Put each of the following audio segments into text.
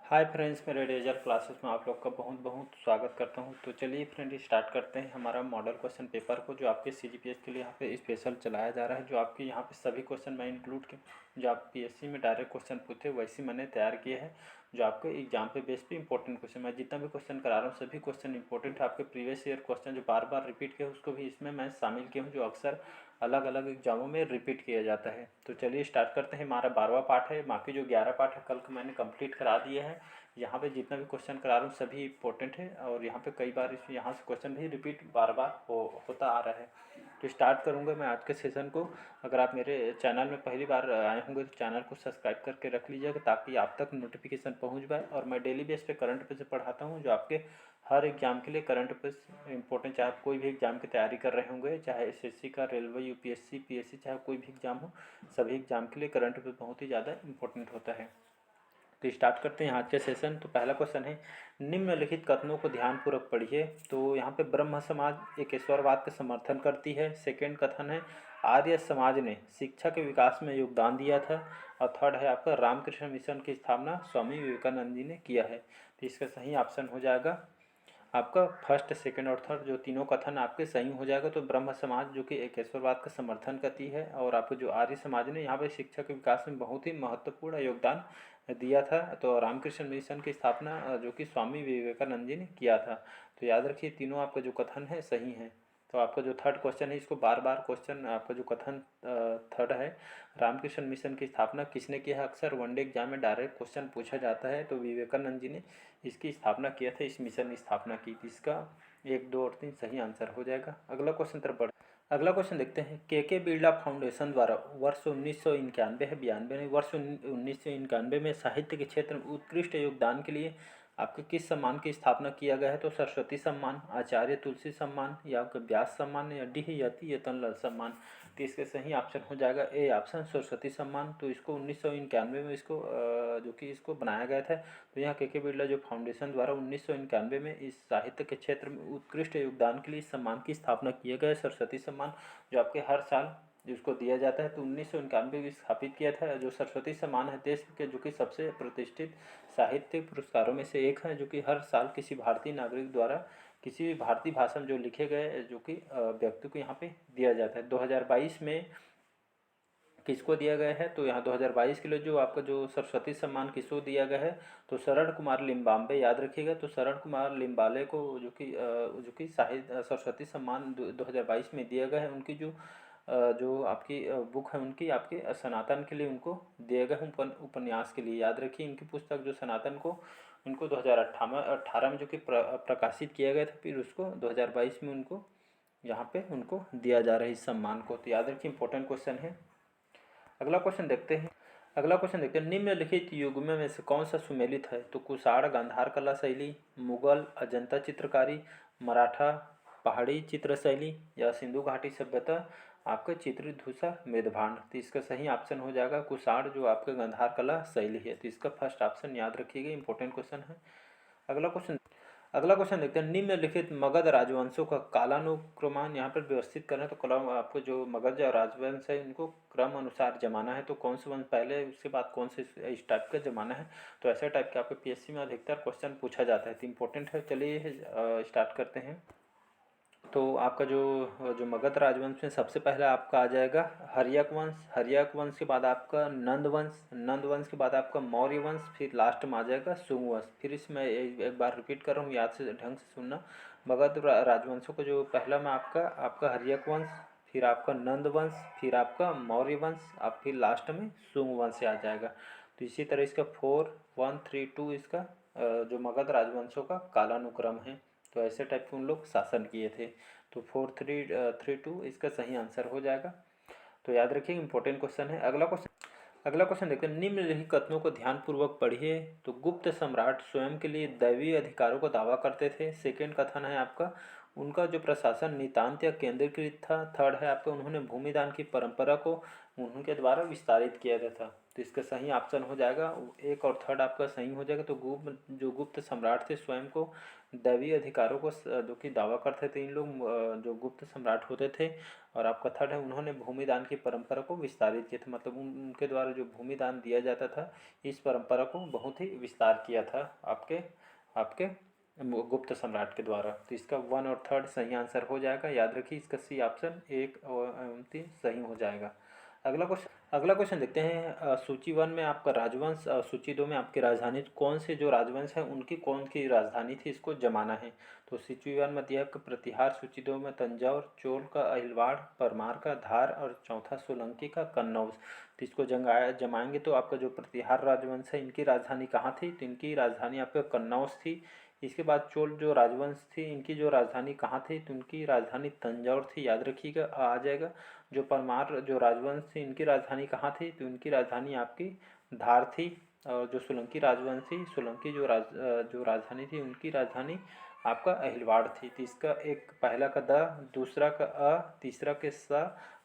Hi friends, मेरे razor classes में आप लोग का बहुत बहुत स्वागत करता हूं। तो चलिए फ्रेंड स्टार्ट करते हैं हमारा मॉडल क्वेश्चन पेपर को, जो आपके सीजीपीएस के लिए यहाँ पे स्पेशल चलाया जा रहा है। जो आपके यहाँ पे सभी क्वेश्चन मैं इंक्लूड के जो आप पीएससी में डायरेक्ट क्वेश्चन पूछे वैसे मैंने तैयार किए हैं। जो आपके एग्जाम पे बेस पे इंपॉर्टेंट क्वेश्चन, मैं जितना भी क्वेश्चन करा रहा हूँ सभी क्वेश्चन इंपॉर्टेंट है। आपके प्रीवियस ईयर क्वेश्चन जो बार बार रिपीट किए उसको भी इसमें मैं शामिल किया हूँ, जो अक्सर अलग अलग एग्जामों में रिपीट किया जाता है। तो चलिए स्टार्ट करते हैं। हमारा 12वां पार्ट है, बाकी जो 11 पार्ट है कल को मैंने कंप्लीट करा दिया है। यहाँ पे जितना भी क्वेश्चन करा रहा हूँ सभी इंपॉर्टेंट है, और यहाँ पे कई बार इस यहाँ से क्वेश्चन भी रिपीट बार बार होता आ रहा है। तो स्टार्ट करूँगा मैं आज के सेशन को। अगर आप मेरे चैनल में पहली बार आए होंगे तो चैनल को सब्सक्राइब करके रख लीजिएगा, ताकि आप तक नोटिफिकेशन पहुँच पाए। और मैं डेली बेस पे करंट अफेयर्स पढ़ाता हूँ, जो आपके हर एग्जाम के लिए करंट अफेयर्स इंपॉर्टेंट, चाहे आप कोई भी एग्जाम की तैयारी कर रहे होंगे, चाहे एसएससी का, रेलवे, यूपीएससी, पीएससी, चाहे कोई भी एग्जाम हो, सभी एग्जाम के लिए करंट अफेयर बहुत ही ज़्यादा इंपॉर्टेंट होता है। तो स्टार्ट करते हैं आज के सेशन। तो पहला क्वेश्चन है, निम्नलिखित कथनों को ध्यानपूर्वक पढ़िए। तो यहाँ पे ब्रह्म समाज एक ईश्वरवाद का समर्थन करती है। सेकेंड कथन है, आर्य समाज ने शिक्षा के विकास में योगदान दिया था। और थर्ड है आपका, रामकृष्ण मिशन की स्थापना स्वामी विवेकानंद जी ने किया है। तो इसका सही ऑप्शन हो जाएगा आपका फर्स्ट, सेकंड और थर्ड। जो तीनों कथन आपके सही हो जाएगा। तो ब्रह्म समाज जो कि एकेश्वरवाद का समर्थन करती है, और आपको जो आर्य समाज ने यहाँ पे शिक्षा के विकास में बहुत ही महत्वपूर्ण योगदान दिया था। तो रामकृष्ण मिशन की स्थापना जो कि स्वामी विवेकानंद जी ने किया था। तो याद रखिए तीनों आपका जो कथन है सही है। तो आपका जो थर्ड क्वेश्चन है, इसको बार बार क्वेश्चन आपका जो कथन थर्ड है, रामकृष्ण मिशन की स्थापना किसने किया है, अक्सर वनडे एग्जाम में डायरेक्ट क्वेश्चन पूछा जाता है। तो विवेकानंद जी ने इसकी स्थापना किया था, इस मिशन की स्थापना की थी। इसका 1, 2 और 3 सही आंसर हो जाएगा। अगला क्वेश्चन तरफ बढ़ अगला क्वेश्चन देखते हैं। के बिरला फाउंडेशन द्वारा वर्ष 1991 है, 92 नहीं, वर्ष 1991 में साहित्य के क्षेत्र में उत्कृष्ट योगदान के लिए आपके किस सम्मान की स्थापना किया गया है। तो सरस्वती सम्मान, आचार्य तुलसी सम्मान, या आपका व्यास सम्मान, या डी यति यतनलाल सम्मान। तो इसके सही ऑप्शन हो जाएगा ए ऑप्शन, सरस्वती सम्मान। तो इसको 1991 में इसको जो कि इसको बनाया गया था। तो यहाँ के बिरला जो फाउंडेशन द्वारा 1991 में इस साहित्य के क्षेत्र में उत्कृष्ट योगदान के लिए इस सम्मान की स्थापना किया गया है, सरस्वती सम्मान, जो आपके हर साल जिसको दिया जाता है। तो 1991 में स्थापित किया था। जो सरस्वती सम्मान है देश के जो कि सबसे प्रतिष्ठित साहित्य पुरस्कारों में से एक है, जो कि हर साल किसी भारतीय नागरिक द्वारा किसी भी भारतीय भाषा में जो लिखे गए जो कि व्यक्ति को यहाँ पे दिया जाता है। 2022 में किसको दिया गया है, तो यहाँ 2022 के लिए जो आपका जो सरस्वती सम्मान किसको दिया गया है, तो शरण कुमार लिम्बाम्बे, याद रखिएगा। तो शरण कुमार लिम्बाले को जो कि साहित्य सरस्वती सम्मान 2022 में दिया गया है। उनकी जो आपकी बुक है, उनकी आपके सनातन के लिए उनको दिए गए उपन्यास के लिए, याद रखिए। इनकी पुस्तक जो सनातन को उनको 2018 में जो कि प्रकाशित किया गया था, फिर उसको 2022 में उनको यहाँ पे उनको दिया जा रहा है इस सम्मान को। तो याद रखिए, इंपॉर्टेंट क्वेश्चन है। अगला क्वेश्चन देखते हैं। निम्नलिखित युग्म में से कौन सा सुमेलित है। तो कुषाण गांधार कला शैली, मुगल अजंता चित्रकारी, मराठा पहाड़ी चित्र शैली, या सिंधु घाटी सभ्यता आपका चित्रित धूसर मृदभांड। तो इसका सही ऑप्शन हो जाएगा कुषाण, जो आपका गांधार कला शैली है। तो इसका फर्स्ट ऑप्शन याद रखिएगा, इंपॉर्टेंट क्वेश्चन है। अगला क्वेश्चन देखते हैं। निम्नलिखित मगध राजवंशों का कालानुक्रमान यहाँ पर व्यवस्थित करना है। तो क्रम आपको जो मगध राजवंश है इनको क्रम अनुसार जमाना है। तो कौन से वंश पहले, उसके बाद कौन से इस टाइप का जमाना है। तो ऐसे टाइप के आपके पीएससी में अधिकतर क्वेश्चन पूछा जाता है, तो इंपॉर्टेंट है। चलिए स्टार्ट करते हैं। तो आपका जो मगध राजवंश में सबसे पहले आपका आ जाएगा हर्यक वंश। हर्यक वंश के बाद आपका नंद वंश। नंद वंश के बाद आपका मौर्य वंश, फिर लास्ट में आ जाएगा शुंग वंश। फिर इसमें एक बार रिपीट कर रहा हूँ, याद से ढंग से सुनना। मगध राजवंशों को जो पहला में आपका हर्यक वंश, फिर आपका नंद वंश, फिर आपका मौर्य वंश, अब फिर लास्ट में शुंग वंश आ जाएगा। तो इसी तरह इसका 4, 1, 3, 2 इसका जो मगध राजवंशों का कालानुक्रम है। तो ऐसे टाइप के उन लोग शासन किए थे। तो 4, 3, 3, 2 इसका सही आंसर हो जाएगा। तो याद रखिए, इंपॉर्टेंट क्वेश्चन है। अगला क्वेश्चन देखते हैं। निम्नलिखित कथनों को ध्यानपूर्वक पढ़िए। तो गुप्त सम्राट स्वयं के लिए दैवीय अधिकारों का दावा करते थे। सेकेंड कथन है आपका, उनका जो प्रशासन नितांत या केंद्रीकृत था। थर्ड है आपका, उन्होंने भूमिदान की परंपरा को उनके द्वारा विस्तारित किया गया था। तो इसका सही ऑप्शन हो जाएगा एक और थर्ड आपका सही हो जाएगा। तो जो गुप्त सम्राट थे स्वयं को दैवीय अधिकारों को जो कि दावा करते थे इन लोग जो गुप्त सम्राट होते थे। और आपका थर्ड है उन्होंने भूमि दान की परंपरा को विस्तारित किया था, मतलब उनके द्वारा जो भूमि दान दिया जाता था इस परंपरा को बहुत ही विस्तार किया था आपके आपके गुप्त सम्राट के द्वारा। तो इसका वन और थर्ड सही आंसर हो जाएगा, याद रखिए इसका सी ऑप्शन एक और तीन सही हो जाएगा। अगला क्वेश्चन देखते हैं। सूची वन में आपका राजवंश, सूची दो में आपकी राजधानी, कौन से जो राजवंश है उनकी कौन की राजधानी थी इसको जमाना है। तो सूची वन में दिया प्रतिहार, सूची दो में तंजौर, चोल का अहिलवाड़, परमार का धार और चौथा सोलंकी का कन्नौज। तो इसको जमाएंगे तो आपका जो प्रतिहार राजवंश है इनकी राजधानी कहाँ थी, तो इनकी राजधानी आपका कन्नौज थी। इसके बाद चोल जो राजवंश थी इनकी जो राजधानी कहाँ थी, तो उनकी राजधानी तंजौर थी, याद रखिएगा आ जाएगा। जो परमार जो राजवंश थी इनकी राजधानी कहाँ थी, तो इनकी राजधानी आपकी धार थी। और जो सोलंकी राजवंश थी सोलंकी जो राजधानी थी उनकी राजधानी आपका अहिलवाड़ थी। तो इसका एक पहला का द, दूसरा का अ, तीसरा के स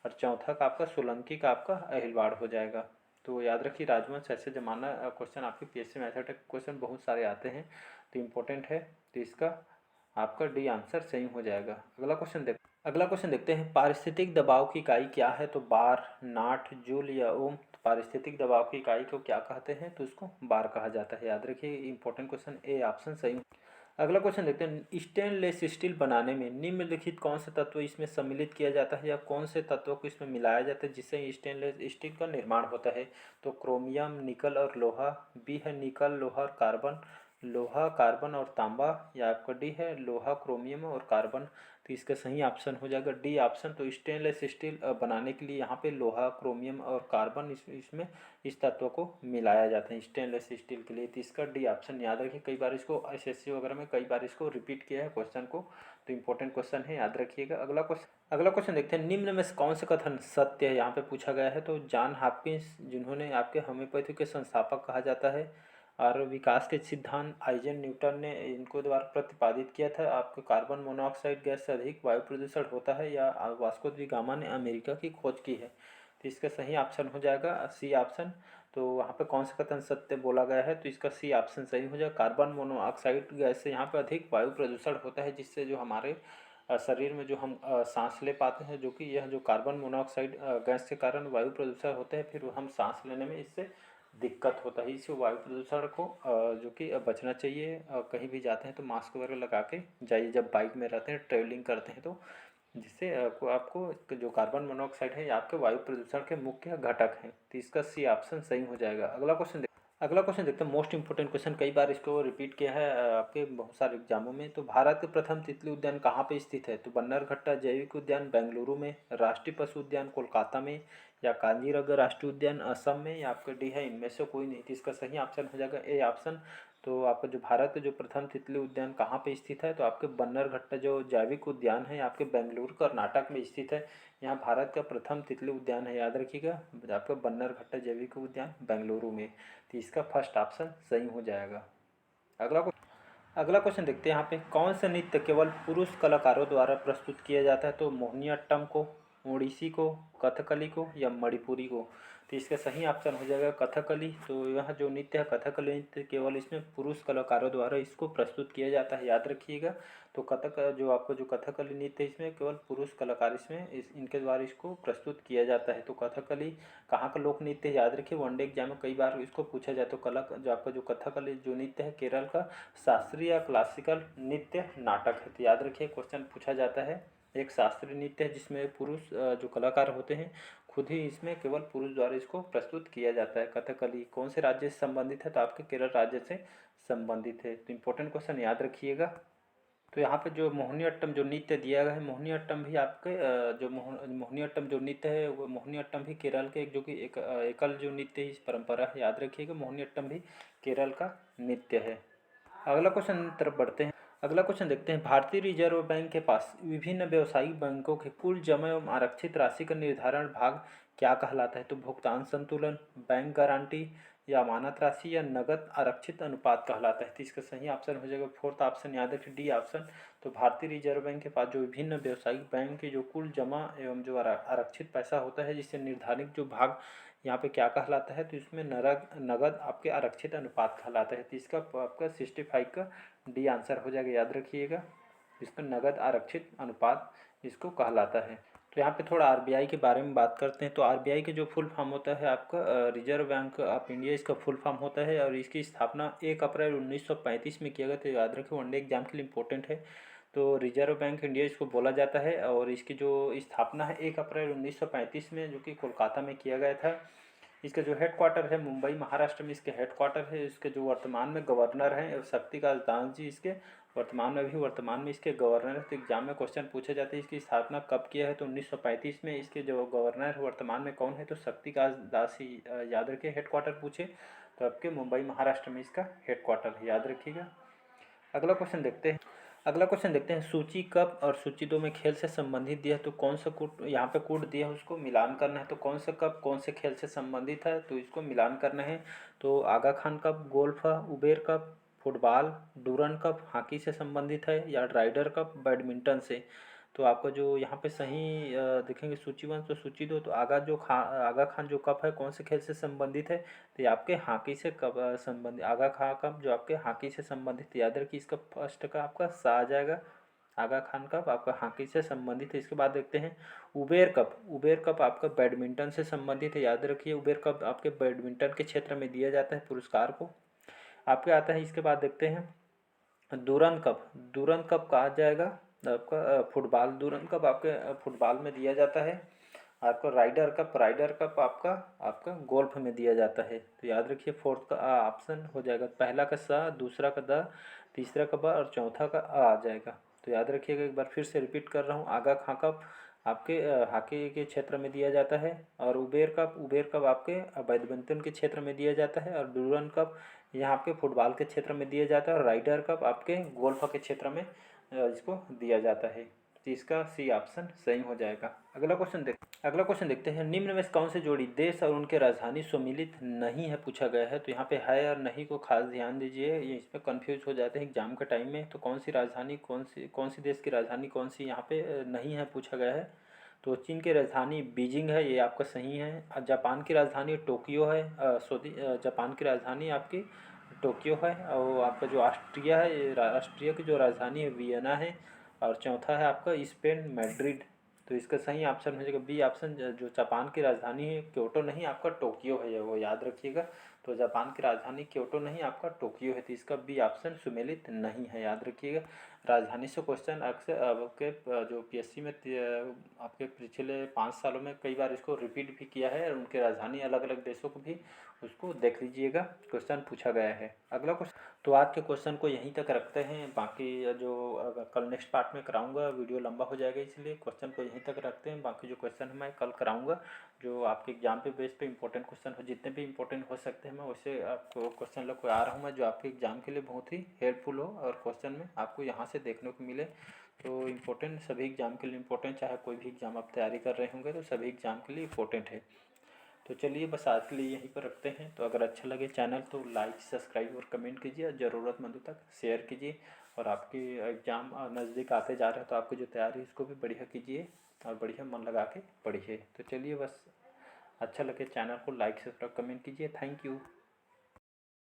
और चौथा का आपका सोलंकी का आपका अहिलवाड़ हो जाएगा। तो याद रखिए राजवंश ऐसे जमाना क्वेश्चन आपके पीएससी मैथमेटिक्स क्वेश्चन बहुत सारे आते हैं, तो इम्पोर्टेंट है। तो इसका आपका डी आंसर सही हो जाएगा। अगला क्वेश्चन देखते हैं। पारिस्थितिक दबाव की इकाई क्या है, तो बार, नाट, जूल या ओम। तो पारिस्थितिक दबाव की इकाई को क्या कहते हैं, तो इसको बार कहा जाता है, याद रखिए इंपॉर्टेंट क्वेश्चन ए ऑप्शन सही। अगला क्वेश्चन देखते हैं। स्टेनलेस स्टील बनाने में निम्नलिखित कौन से तत्व इसमें सम्मिलित किया जाता है या कौन से तत्वों को इसमें मिलाया जाता है जिससे स्टेनलेस स्टील का निर्माण होता है। तो क्रोमियम, निकल और लोहा। बी है निकल, लोहा और कार्बन, लोहा, कार्बन और तांबा। या आपका डी है लोहा, क्रोमियम और कार्बन। तो इसका सही ऑप्शन हो जाएगा डी ऑप्शन। तो स्टेनलेस स्टील बनाने के लिए यहाँ पे लोहा, क्रोमियम और कार्बन इसमें इस तत्व को मिलाया जाता है स्टेनलेस स्टील के लिए। तो इसका डी ऑप्शन याद रखिए, कई बार इसको एसएससी वगैरह में कई बार इसको रिपीट किया है क्वेश्चन को, तो इंपॉर्टेंट क्वेश्चन है, याद रखिएगा। अगला क्वेश्चन देखते हैं। निम्न में से कौन से कथन सत्य है यहाँ पे पूछा गया है। तो जॉन हॉपकिंस जिन्होंने आपके होम्योपैथी के संस्थापक कहा जाता है, और विकास के सिद्धांत आइजन न्यूटन ने इनको द्वारा प्रतिपादित किया था। आपको कार्बन मोनोऑक्साइड गैस से अधिक वायु प्रदूषण होता है, या वास्को डी गामा ने अमेरिका की खोज की है। तो इसका सही ऑप्शन हो जाएगा सी ऑप्शन। तो वहाँ पे कौन सा कथन सत्य बोला गया है, तो इसका सी ऑप्शन सही हो जाएगा। कार्बन मोनोऑक्साइड गैस से यहाँ पे अधिक वायु प्रदूषण होता है, जिससे जो हमारे शरीर में जो हम सांस ले पाते हैं, जो कि यह जो कार्बन मोनोऑक्साइड गैस के कारण वायु प्रदूषण होते हैं, फिर हम सांस लेने में इससे दिक्कत होता है। इससे वायु प्रदूषण को जो कि बचना चाहिए। कहीं भी जाते हैं तो मास्क वगैरह लगा के जाइए, जब बाइक में रहते हैं, ट्रेवलिंग करते हैं, तो जिससे आपको जो कार्बन मोनोऑक्साइड है ये आपके वायु प्रदूषण के मुख्य घटक हैं। तो इसका सी ऑप्शन सही हो जाएगा। अगला क्वेश्चन देखते हैं। मोस्ट इंपोर्टेंट क्वेश्चन, कई बार इसको रिपीट किया है आपके बहुत सारे एग्जामों में। तो भारत के प्रथम तितली उद्यान कहाँ पे स्थित है। तो बन्नरघट्टा जैविक उद्यान बेंगलुरु में, राष्ट्रीय पशु उद्यान कोलकाता में, या काजीरंगा राष्ट्रीय उद्यान असम में, या आपका डी है इनमें से कोई नहीं। तो इसका सही ऑप्शन हो जाएगा ए ऑप्शन। तो आपका जो भारत के जो प्रथम तितली उद्यान कहाँ पे स्थित है, तो आपके बन्नरघट्टा जो जैविक उद्यान है आपके बेंगलुरु कर्नाटक में स्थित है। यहाँ भारत का प्रथम तितली उद्यान है, याद रखिएगा आपका बन्नरघट्टा जैविक उद्यान बेंगलुरु में। तो इसका फर्स्ट ऑप्शन सही हो जाएगा। अगला क्वेश्चन देखते हैं। यहाँ पे कौन सा नृत्य केवल पुरुष कलाकारों द्वारा प्रस्तुत किया जाता है। तो मोहिनीअट्टम को, ओडिसी को, कथकली को, या मणिपुरी को। तो इसका सही ऑप्शन हो जाएगा कथकली। तो यह जो नृत्य है कथकली नृत्य केवल इसमें पुरुष कलाकारों द्वारा इसको प्रस्तुत किया जाता है, याद रखिएगा। तो जो कथकली नृत्य है इसमें केवल पुरुष कलाकार इनके द्वारा इसको प्रस्तुत किया जाता है। तो कथकली कहाँ का लोक नृत्य है, याद रखिए, वनडे एग्जाम में कई बार इसको पूछा जाए। तो जो आपका जो कथकली जो नृत्य है केरल का शास्त्रीय या क्लासिकल नृत्य नाटक है। तो याद रखिए क्वेश्चन पूछा जाता है। एक शास्त्रीय नृत्य है जिसमें पुरुष जो कलाकार होते हैं खुद ही इसमें केवल पुरुष द्वारा इसको प्रस्तुत किया जाता है। कथकली कौन से राज्य से संबंधित है, तो आपके केरल राज्य से संबंधित है। तो इंपॉर्टेंट क्वेश्चन याद रखिएगा। तो यहाँ पे जो मोहिनीअट्टम जो नृत्य दिया गया है, मोहिनीअट्टम भी आपके जो मोहिनीअट्टम जो नृत्य है वो मोहिनीअट्टम भी केरल के जो कि एक एकल जो नृत्य है, इस परंपरा है, याद रखिएगा मोहिनीअट्टम भी केरल का नृत्य है। अगला क्वेश्चन तरफ बढ़ते हैं। अगला क्वेश्चन देखते हैं। भारतीय रिजर्व बैंक के पास विभिन्न व्यावसायिक बैंकों के कुल जमा एवं आरक्षित राशि का निर्धारण भाग क्या कहलाता है। तो भुगतान संतुलन, बैंक गारंटी, या अमानत राशि, या नगद आरक्षित अनुपात कहलाता है। तो इसका सही ऑप्शन हो जाएगा फोर्थ ऑप्शन, याद रखिए डी ऑप्शन। तो भारतीय रिजर्व बैंक के पास जो विभिन्न व्यावसायिक बैंक के जो कुल जमा एवं जो आरक्षित पैसा होता है जिससे निर्धारित जो भाग यहाँ पे क्या कहलाता है, तो इसमें नगद आपके आरक्षित अनुपात कहलाता है। तो इसका आपका 65 का डी आंसर हो जाएगा, याद रखिएगा। इसका नगद आरक्षित अनुपात इसको कहलाता है। तो यहाँ पे थोड़ा आरबीआई के बारे में बात करते हैं। तो आरबीआई के जो फुल फॉर्म होता है आपका रिजर्व बैंक ऑफ इंडिया, इसका फुल फॉर्म होता है। और इसकी स्थापना 1 अप्रैल 1935 में किया गया। तो याद रखिए, वनडे एग्जाम के लिए इंपॉर्टेंट है। तो रिजर्व बैंक इंडिया इसको बोला जाता है। और इसकी जो स्थापना है 1 अप्रैल 1935 में, जो कि कोलकाता में किया गया था। इसका जो हेड क्वार्टर है मुंबई महाराष्ट्र में इसके हेड क्वार्टर है। इसके जो वर्तमान में गवर्नर हैं शक्तिकांत दास जी, इसके वर्तमान में इसके गवर्नर है। तो एग्जाम में क्वेश्चन पूछे जाते हैं इसकी स्थापना कब किया है, तो 1935 में। इसके जो गवर्नर वर्तमान में कौन है, तो शक्तिकांत दास ही, याद रखिए। हेड क्वार्टर पूछे तो आपके मुंबई महाराष्ट्र में इसका हेड क्वार्टर है, याद रखिएगा। अगला क्वेश्चन देखते हैं। सूची कप और सूची 2 में खेल से संबंधित दिया है, तो कौन सा कूट यहाँ पे कूट दिया है उसको मिलान करना है। तो कौन सा कप कौन से खेल से संबंधित है, तो इसको मिलान करना है। तो आगा खान कप गोल्फ है, Uber cup football, Durand cup hockey से संबंधित है, या राइडर कप बैडमिंटन से। तो आपका जो यहाँ पे सही देखेंगे सूची 1 तो सूची 2, तो आगा खान जो कप है कौन से खेल से संबंधित है, तो ये आपके हॉकी से कब संबंधित। आगा खान कप जो आपके हॉकी से संबंधित, याद रखिए इसका फर्स्ट का आपका सा आ जाएगा। आगा खान कप आपका हॉकी से संबंधित है। इसके बाद देखते हैं उबेर कप आपका बैडमिंटन से संबंधित है, याद रखिए। उबेर कप आपके बैडमिंटन के क्षेत्र में दिया जाता है पुरस्कार को, आपके आता है। इसके बाद देखते हैं दूरन कप कहा जाएगा आपका फुटबॉल। दूरन कप आपके फुटबॉल में दिया जाता है। आपका राइडर कप आपका गोल्फ में दिया जाता है। तो याद रखिए, फोर्थ का ऑप्शन हो जाएगा। पहला का सा, दूसरा का द, तीसरा का ब और चौथा का आ जाएगा। तो याद रखिएगा, एक बार फिर से रिपीट कर रहा हूँ। आगा खां कप आपके हॉकी के क्षेत्र में दिया जाता है। और उबेर कप आपके बैडमिंटन के क्षेत्र में दिया जाता है। और डूरन कप यहाँ आपके फुटबॉल के क्षेत्र में दिया जाता है। और राइडर कप आपके गोल्फ के क्षेत्र में इसको दिया जाता है। तो इसका सी ऑप्शन सही हो जाएगा। अगला क्वेश्चन देखते हैं। निम्न में से कौन से जोड़ी देश और उनके राजधानी सम्मिलित नहीं है, पूछा गया है। तो यहाँ पे है और नहीं को खास ध्यान दीजिए, ये इसमें कंफ्यूज हो जाते हैं एग्जाम के टाइम में। तो कौन सी देश की राजधानी कौन सी यहाँ पे नहीं है, पूछा गया है। तो चीन की राजधानी बीजिंग है, ये आपका सही है। जापान की राजधानी टोक्यो है, जापान की राजधानी आपकी टोक्यो है। और आपका जो ऑस्ट्रिया की जो राजधानी है वियना है। और चौथा है आपका स्पेन मैड्रिड। तो इसका सही ऑप्शन हो जाएगा बी ऑप्शन। जो जापान की राजधानी है क्योटो नहीं, आपका टोक्यो है, वो याद रखिएगा। तो जापान की राजधानी क्योटो नहीं, आपका टोक्यो है। तो इसका बी ऑप्शन सुमेलित नहीं है, याद रखिएगा। राजधानी से क्वेश्चन अक्सर आपके जो पीएससी में आपके पिछले 5 सालों में कई बार इसको रिपीट भी किया है। और उनके राजधानी अलग अलग देशों को भी उसको देख लीजिएगा, क्वेश्चन पूछा गया है। अगला क्वेश्चन, तो आज के क्वेश्चन को यहीं तक रखते हैं। बाकी जो कल नेक्स्ट पार्ट में कराऊंगा, वीडियो लंबा हो जाएगा, इसलिए क्वेश्चन को यहीं तक रखते हैं। बाकी जो क्वेश्चन है मैं कल कराऊंगा, जो आपके एग्जाम पे बेस पे इंपॉर्टेंट क्वेश्चन हो, जितने भी इंपॉर्टेंट हो सकते हैं मैं वैसे आपको क्वेश्चन लेकर आ रहा हूँ मैं, जो आपके एग्जाम के लिए बहुत ही हेल्पफुल हो और क्वेश्चन में आपको यहाँ से देखने को मिले। तो इम्पोर्टेंट सभी एग्जाम के लिए इम्पोर्टेंट, चाहे कोई भी एग्जाम आप तैयारी कर रहे होंगे तो सभी एग्जाम के लिए इम्पोर्टेंट है। तो चलिए बस आज के लिए यहीं पर रखते हैं। तो अगर अच्छा लगे चैनल तो लाइक सब्सक्राइब और कमेंट कीजिए, और ज़रूरतमंदों तक शेयर कीजिए। और आपके एग्ज़ाम नज़दीक आते जा रहे हैं तो आपकी जो तैयारी है इसको भी बढ़िया कीजिए और बढ़िया मन लगा के पढ़िए। तो चलिए बस अच्छा लगे चैनल को लाइक सब्सक्राइब कमेंट कीजिए। Thank you.